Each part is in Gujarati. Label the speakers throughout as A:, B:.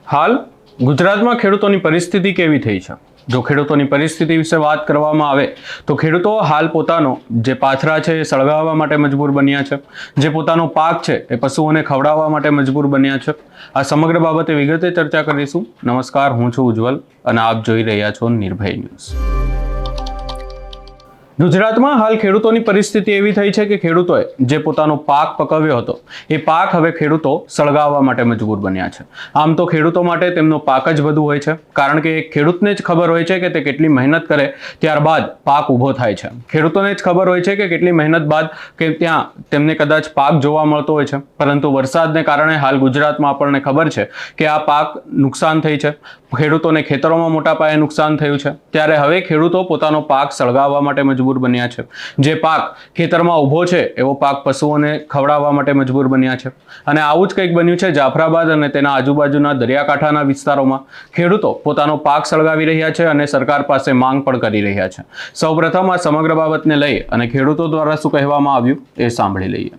A: હાલ ગુજરાતમાં ખેડૂતોની પરિસ્થિતિ કેવી થઈ છે? જો ખેડૂતોની પરિસ્થિતિ વિશે વાત કરવામાં આવે તો ખેડૂતો હાલ પોતાનો જે પાથરા છે એ સળગાવવા માટે મજબૂર બન્યા છે, જે પોતાનો પાક છે એ પશુઓને ખવડાવવા માટે મજબૂર બન્યા છે। આ સમગ્ર બાબતે વિગતે ચર્ચા કરીશું। નમસ્કાર, હું છું ઉજ્જવલ અને આપ જોઈ રહ્યા છો નિર્ભય ન્યૂઝ। ગુજરાતમાં હાલ ખેડૂતોની પરિસ્થિતિ એવી થઈ છે કે ખેડૂતોએ જે પોતાનો પાક પકવ્યો હતો એ પાક હવે ખેડૂતો સળગાવવા માટે મજબૂર બન્યા છે। આમ તો ખેડૂતો માટે તેમનો પાક જ બધું હોય છે, કારણ કે ખેડૂતને જ ખબર હોય છે કે તે કેટલી મહેનત કરે ત્યારબાદ પાક ઊભો થાય છે। ખેડૂતોને જ ખબર હોય છે કે કેટલી મહેનત બાદ કે ત્યાં તેમને કદાચ પાક જોવા મળતો હોય છે, પરંતુ વરસાદને કારણે હાલ ગુજરાતમાં આપણને ખબર છે કે આ પાક નુકસાન થઈ છે। ખેડૂતોને ખેતરોમાં મોટા પાયે નુકસાન થયું છે, ત્યારે હવે ખેડૂતો પોતાનો પાક સળગાવવા માટે મજબૂર બન્યા છે। જે પાક ખેતરમાં ઊભો છે એવો પાક પશુઓને ખવડાવવા માટે મજબૂર બન્યા છે। અને આવું જ કંઈક બન્યું છે જાફરાબાદ અને તેના આજુબાજુના દરિયાકાંઠાના વિસ્તારોમાં। ખેડૂતો પોતાનો પાક સળગાવી રહ્યા છે અને સરકાર પાસે માંગ પણ કરી રહ્યા છે। સૌપ્રથમ આ સમગ્ર બાબતને લઈ અને ખેડૂતો દ્વારા શું કહેવામાં આવ્યું એ સાંભળી લઈએ।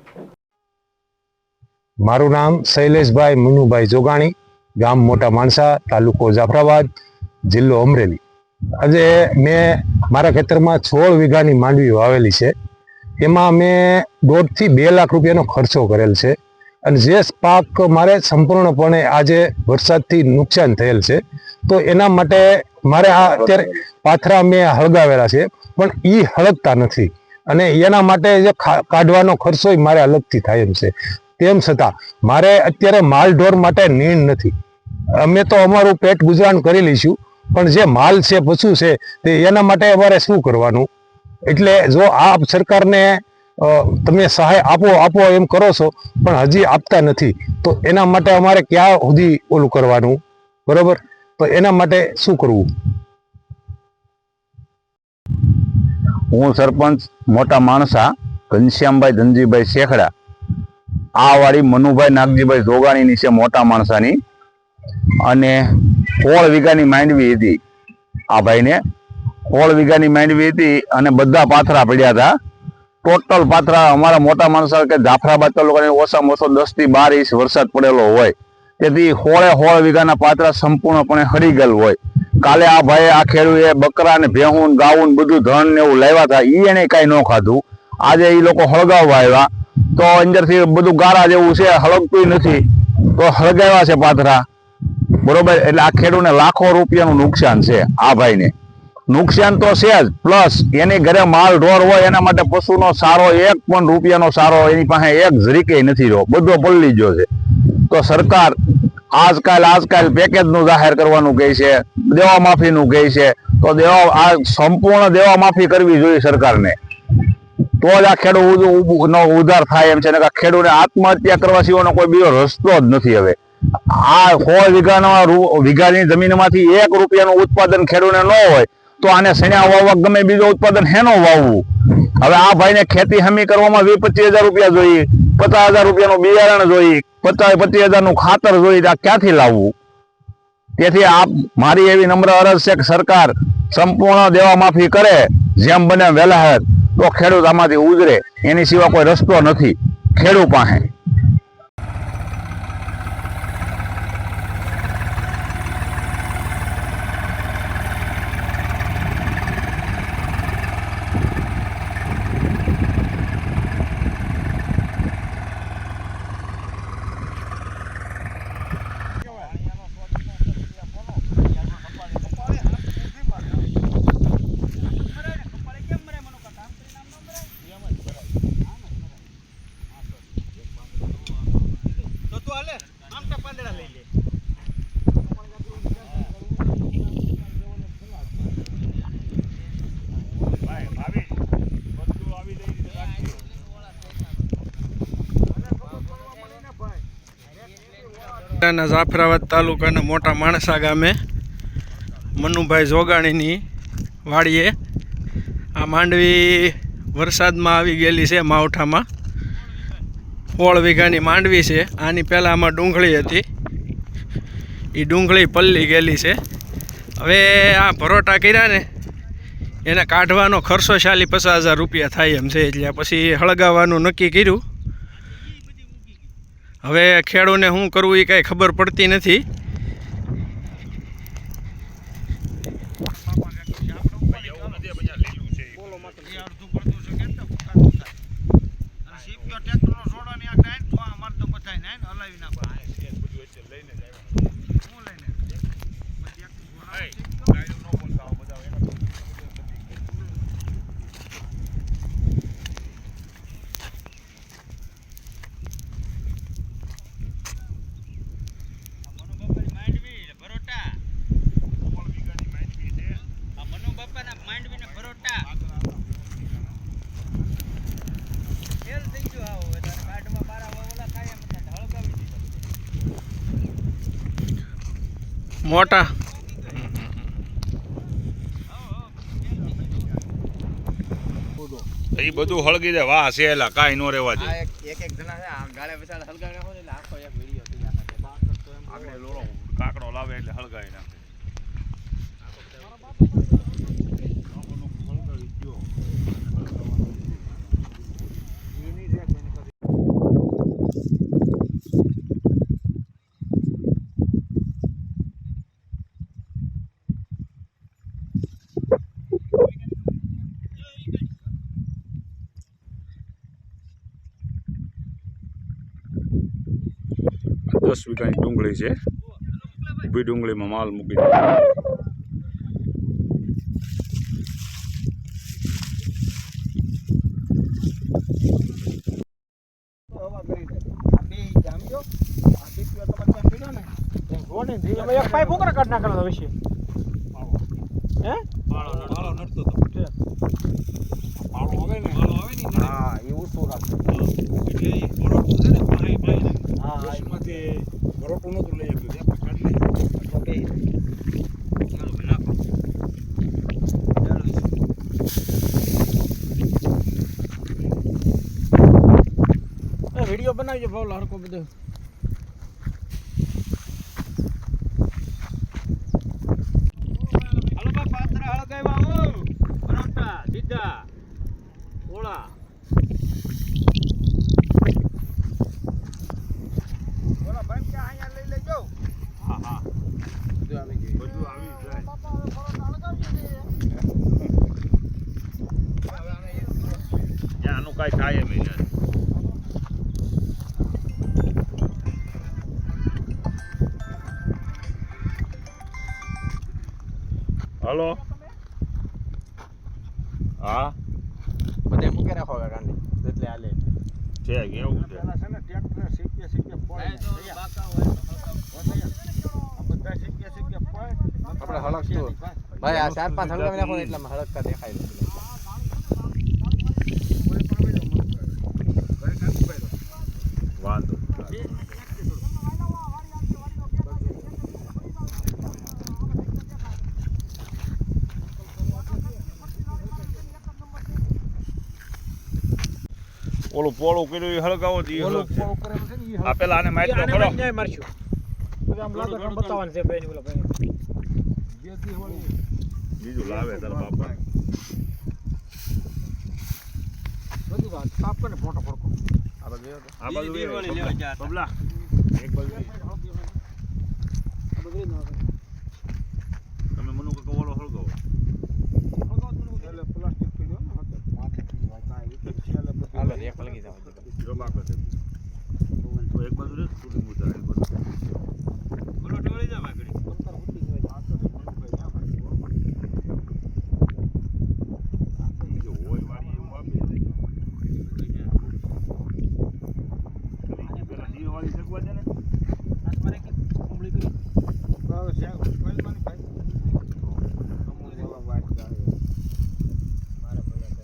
B: મારું નામ શૈલેષભાઈ મનુભાઈ જોગાણી, ગામ મોટા માણસા, તાલુકો જાફરાબાદ, જિલ્લો અમરેલી। આજે મેં મારા ખેતરમાં 16 વીઘાની માંડવી વાવેલી છે। એમાં મેં 1.5 થી 2 લાખ રૂપિયાનો ખર્ચો કરેલ છે અને જે પાક મારે સંપૂર્ણપણે આજે વરસાદથી નુકસાન થયેલ છે, તો એના માટે મારે આ અત્યારે પાથરા મેં હળગાવેલા છે, પણ એ હળગતા નથી અને એના માટે જે કાઢવાનો ખર્ચો મારે અલગથી થાય એમ છે। તેમ છતાં મારે અત્યારે માલ ઢોર માટે નીણ નથી। અમે તો અમારું પેટ ગુજરાન કરી લઈશું, પણ જે માલ છે, પશુ છે, તે એના માટે અમારે શું કરવાનું? એટલે જો આ સરકારને તમે સહાય આપો એમ કરો છો, પણ હજી આપતા નથી, તો એના માટે અમારે ક્યાં સુધી ઓલું કરવાનું? બરોબર, તો એના માટે શું કરવું?
C: હું સરપંચ મોટા માણસા ઘનશ્યામભાઈ ધનજીભાઈ શેખડા। આ વાડી મનુભાઈ નાગજીભાઈ જોગાણીની છે, મોટા માણસાની, અને 16 વીઘાની માંડવી હતી। આ ભાઈને 16 વીઘાની માંડવી હતી અને બધા પાથરા પડ્યા હતા। ટોટલ પાથરા અમારા મોટા માણસા કે જાફરાબાદ તાલુકાની ઓછામાં ઓછો 10 થી 12 ઇંચ વરસાદ પડેલો હોય, તેથી 16 વીઘાના પાથરા સંપૂર્ણપણે હળી ગયેલ હોય। કાલે આ ભાઈ આ ખેડૂએ બકરા ને ભેહું ગાવું બધું ધન ને એવું લાવ્યા હતા, એને કાંઈ ન ખાધું। આજે એ લોકો હળગાવવા આવ્યા તો અંદરથી બધું ગારા જેવું છે, હળગતું નથી, તો હળગાવ્યા છે પાથરા, બરોબર। એટલે આ ખેડૂતને લાખો રૂપિયાનું નુકસાન છે। આ ભાઈને નુકસાન તો છે જ, પ્લસ એની ઘરે માલ ઢોર હોય એના માટે પશુનો સારો 1 પણ રૂપિયાનો સારો એની પાસે એક જરીકે નથી રહ્યો, બધો પલળી ગયો છે। તો સરકાર આજકાલ પેકેજનું જાહેર કરવાનું કહે છે, દેવા માફીનું કહે છે, તો આ સંપૂર્ણ દેવા માફી કરવી જોઈએ સરકારને, તો જ આ ખેડૂત નો ઉદ્ધાર થાય એમ છે। ને ખેડૂતને આત્મહત્યા કરવા સિવાયનો કોઈ બીજો રસ્તો જ નથી। હવે આ 16 વીઘાની જમીનમાંથી 1 રૂપિયાનું ઉત્પાદન ખેડૂતને ન હોય તો આને સણ્યા વાવવા ગમે બીજો ઉત્પાદન હેનો વાવવું? હવે આ ભાઈને ખેતી હમી કરવામાં 20-25 હજાર રૂપિયા જોઈએ, 50,000 રૂપિયાનું બિયારણ જોઈએ, 25,000નું ખાતર જોઈએ, આ ક્યાંથી લાવવું? તેથી આ મારી એવી નમ્ર અરજ છે કે સરકાર સંપૂર્ણ દેવા માફી કરે જેમ બને વહેલા, તો ખેડૂત આમાંથી ઉજરે, એની સિવાય કોઈ રસ્તો નથી ખેડૂત પાસે।
D: જાફરાબાદ તાલુકાના મોટા માણસા ગામે મનુભાઈ જોગાણીની વાડીએ આ માંડવી વરસાદમાં આવી ગયેલી છે। માવઠામાં 16 વીઘાની માંડવી છે। આની પહેલાં આમાં ડુંગળી હતી, એ ડુંગળી પલ્લી ગયેલી છે। હવે આ ભરોટા કર્યા ને એને કાઢવાનો ખર્ચો 50,000 રૂપિયા થાય એમ છે, એટલે પછી હળગાવવાનું નક્કી કર્યું। હવે ખેડૂને શું કરવું એ કાંઈ ખબર પડતી નથી। મોટા
C: એ બધું હળગી દે વાહ સેલા કાંઈ નો રહેવા દે આગળ લોળો કાકડો લાવે એટલે હળગાવી નાખે. દસ વીઘાની ડુંગળી છે. ઊભી ડુંગળીમાં માલ મૂકી દે.
D: વિડીયો બનાવજો ભાવ હરકો બધો. હાલો બા પાત્રા હળગાવ્યા હો પરોઠા સીધા ઓળા ઓલા ભાઈ કે અહીંયા લઈ લેજો. હા હા બધું આવી ગયું. બધું આવી જાય. બાપા હવે પરોઠા હળગાવજો ને
C: આનું કાંઈ થાય એમ નહીં. હલો હા
D: બધે મૂકી રાખો ગાંડી એટલે હાલે
C: છે કેવું છે
D: પેલા છે ને ટ્રેક્ટર સીપીએ પોય તો બાકા હોય બધા સીપીએ પોય આપણે હળકતું ભાઈ આ 4-5 હળગાવી નાખો એટલે હળકતા દેખાય
C: વાંધો ઓલું પોળું કર્યું એ હળગાવો તો આ પેલા આને મારી તો ખરો
D: મારશું બધા આમ લાગે પણ બતાવવાનું છે ભાઈ ઓલા ભાઈ
C: બીજું લાવે તારા બાપા
D: બધી વાત સાફ કરીને ફોટો પડકો
C: આ બાજુ બબલા એક બાજુ તમે મનુ કાકા ઓલો હળગાવો જો બાકો છે તો એક બાજુ રે છૂટી મુતા એક બાજુ બોલો ઢોળી જા ભાઈ જો હોય વાળી એવું આપે પેલા દીવ વાળી સગવા છે ને મારે કે કુંબળી કરી બસ છે કોઈ મને ભાઈ અમુક વાળા વાત જાય મારા ભાઈ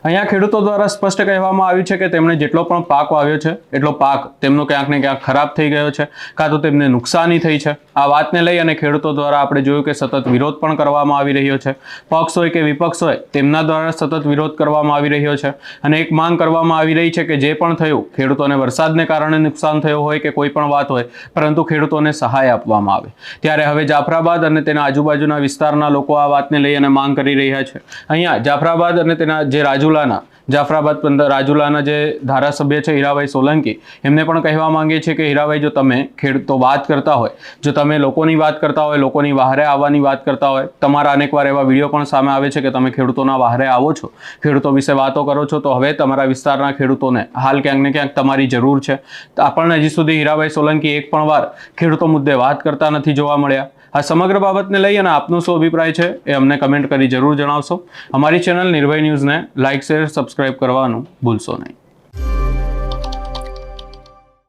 A: અહીંયા ખેડૂતો દ્વારા સ્પષ્ટ કહેવામાં આવ્યું છે કે તેમણે જેટલો પણ પાક વાવ્યો છે એટલો પાક તેમનો ક્યાંક ને ક્યાંક ખરાબ થઈ ગયો છે કાં તો તેમને નુકસાની થઈ છે. આ વાતને લઈ અને ખેડૂતો દ્વારા આપણે જોયું કે સતત વિરોધ પણ કરવામાં આવી રહ્યો છે. પક્ષ હોય કે વિપક્ષ હોય તેમના દ્વારા સતત વિરોધ કરવામાં આવી રહ્યો છે અને એક માંગ કરવામાં આવી રહી છે કે જે પણ થયું ખેડૂતોને વરસાદને કારણે નુકસાન થયું હોય કે કોઈ પણ વાત હોય પરંતુ ખેડૂતોને સહાય આપવામાં આવે. ત્યારે હવે જાફરાબાદ અને તેના આજુબાજુના વિસ્તારના લોકો આ વાતને લઈ અને માંગ કરી રહ્યા છે. અહીંયા જાફરાબાદ અને તેના જે રાજુલાના જે ધારાસભ્ય છે હીરાભાઈ સોલંકી એમને પણ કહેવા માંગીએ છીએ કે હીરાભાઈ જો તમે ખેડૂતો વાત કરતા હોય જો તમે લોકોની વાત કરતા હોય લોકોની વહારે આવવાની વાત કરતા હોય તમારા અનેકવાર એવા વિડીયો પણ સામે આવે છે કે તમે ખેડૂતોના વહારે આવો છો ખેડૂતો વિશે વાતો કરો છો તો હવે તમારા વિસ્તારના ખેડૂતોને હાલ ક્યાંક ને ક્યાંક તમારી જરૂર છે. આપણને હજી સુધી હીરાભાઈ સોલંકી એક પણ વાર ખેડૂતો મુદ્દે વાત કરતા નથી જોવા મળ્યા. આ સમગ્ર બાબતને લઈ અને આપનો શું અભિપ્રાય છે એ અમને કમેન્ટ કરી જરૂર જણાવશો. અમારી ચેનલ નિર્ભય ન્યૂઝને લાઇક શેર સબસ્ક્રાઇબ કરવાનું ભૂલશો નહીં.